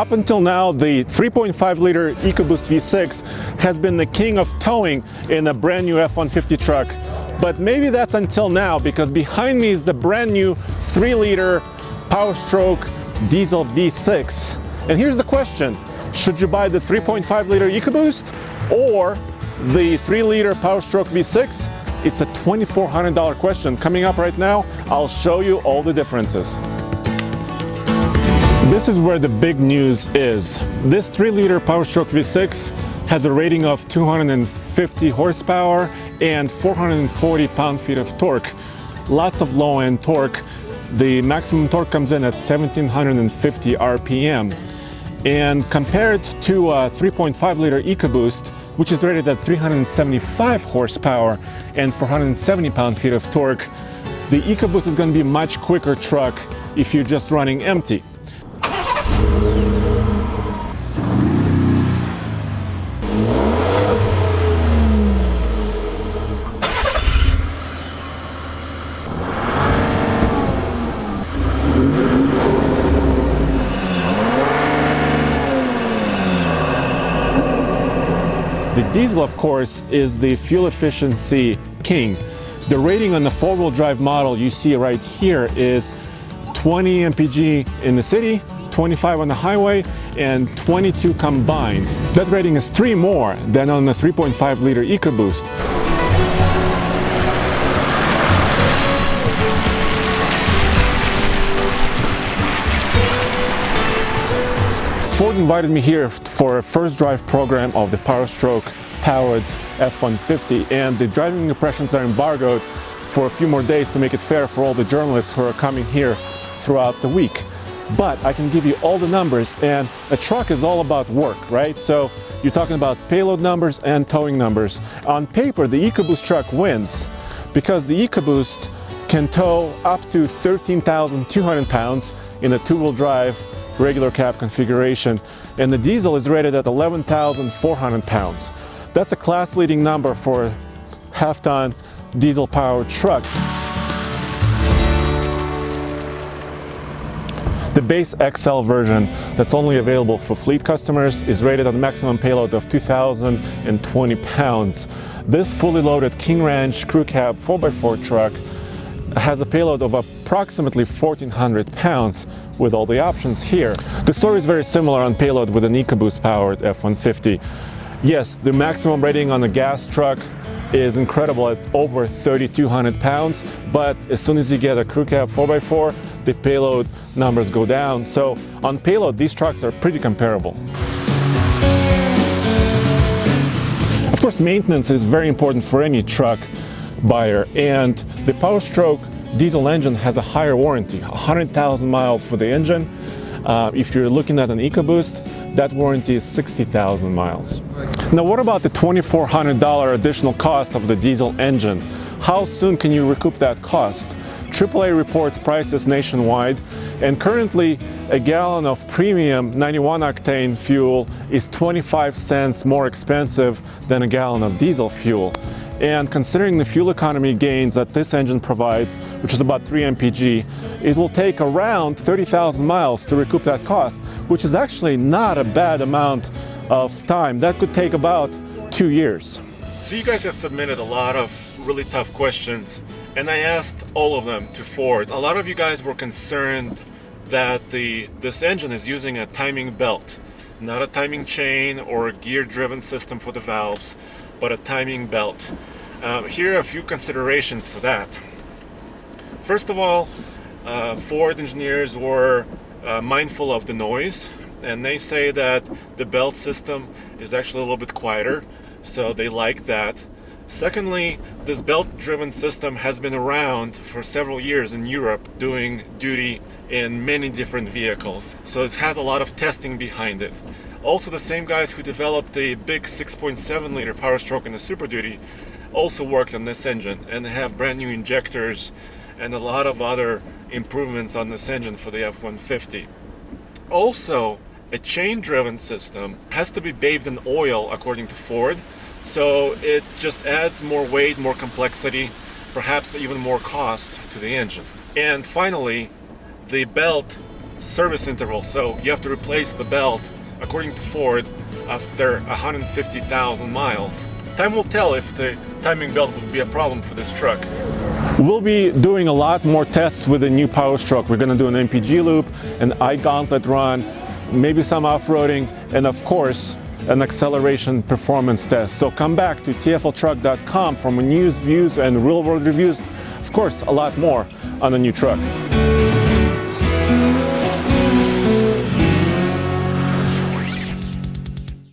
Up until now, the 3.5-liter EcoBoost V6 has been the king of towing in a brand new F-150 truck. But maybe that's until now, because behind me is the brand new 3-liter Power Stroke diesel V6. And here's the question: should you buy the 3.5-liter EcoBoost or the 3-liter Power Stroke V6? It's a $2,400 question. Coming up right now, I'll show you all the differences. This is where the big news is. This 3-liter Power Stroke V6 has a rating of 250 horsepower and 440 pound-feet of torque. Lots of low-end torque. The maximum torque comes in at 1750 RPM. And compared to a 3.5-liter EcoBoost, which is rated at 375 horsepower and 470 pound-feet of torque, the EcoBoost is going to be a much quicker truck if you're just running empty. The diesel, of course, is the fuel efficiency king. The rating on the four-wheel drive model you see right here is 20 mpg in the city, 25 on the highway, and 22 combined. That rating is 3 more than on the 3.5-liter EcoBoost. Ford invited me here for a first drive program of the Power Stroke powered F-150, and the driving impressions are embargoed for a few more days to make it fair for all the journalists who are coming here throughout the week. But I can give you all the numbers, and a truck is all about work, right? So you're talking about payload numbers and towing numbers. On paper, the EcoBoost truck wins because the EcoBoost can tow up to 13,200 pounds in a two-wheel drive regular cab configuration, and the diesel is rated at 11,400 pounds. That's a class-leading number for a half-ton diesel-powered truck. The base XL version that's only available for fleet customers is rated at a maximum payload of 2,020 pounds. This fully loaded King Ranch crew cab 4x4 truck has a payload of approximately 1,400 pounds with all the options here. The story is very similar on payload with an EcoBoost powered F-150. Yes, the maximum rating on a gas truck is incredible at over 3,200 pounds, but as soon as you get a crew cab 4x4, the payload numbers go down. So on payload, these trucks are pretty comparable. Of course, maintenance is very important for any truck buyer, and the Power Stroke diesel engine has a higher warranty, 100,000 miles for the engine. If you're looking at an EcoBoost, that warranty is 60,000 miles. Now, what about the $2,400 additional cost of the diesel engine? How soon can you recoup that cost? AAA reports prices nationwide, and currently a gallon of premium 91 octane fuel is 25 cents more expensive than a gallon of diesel fuel. And considering the fuel economy gains that this engine provides, which is about 3 mpg, it will take around 30,000 miles to recoup that cost, which is actually not a bad amount of time. That could take about 2 years. So you guys have submitted a lot of really tough questions, and I asked all of them to Ford. A lot of you guys were concerned that this engine is using a timing belt, not a timing chain or a gear-driven system for the valves, but a timing belt. Here are a few considerations for that. First of all, Ford engineers were mindful of the noise, and they say that the belt system is actually a little bit quieter, so they like that. Secondly, this belt-driven system has been around for several years in Europe, doing duty in many different vehicles, so it has a lot of testing behind it. Also, the same guys who developed the big 6.7-liter Power Stroke in the Super Duty also worked on this engine, and they have brand new injectors and a lot of other improvements on this engine for the F-150. Also, a chain-driven system has to be bathed in oil, according to Ford, so it just adds more weight, more complexity, perhaps even more cost to the engine. And finally, the belt service interval, so you have to replace the belt, according to Ford, after 150,000 miles. Time will tell if the timing belt would be a problem for this truck. We'll be doing a lot more tests with the new Power Stroke. We're going to do an MPG loop, an I-gauntlet run, maybe some off-roading, and of course, an acceleration performance test. So come back to tfltruck.com for news, views, and real-world reviews. Of course, a lot more on the new truck.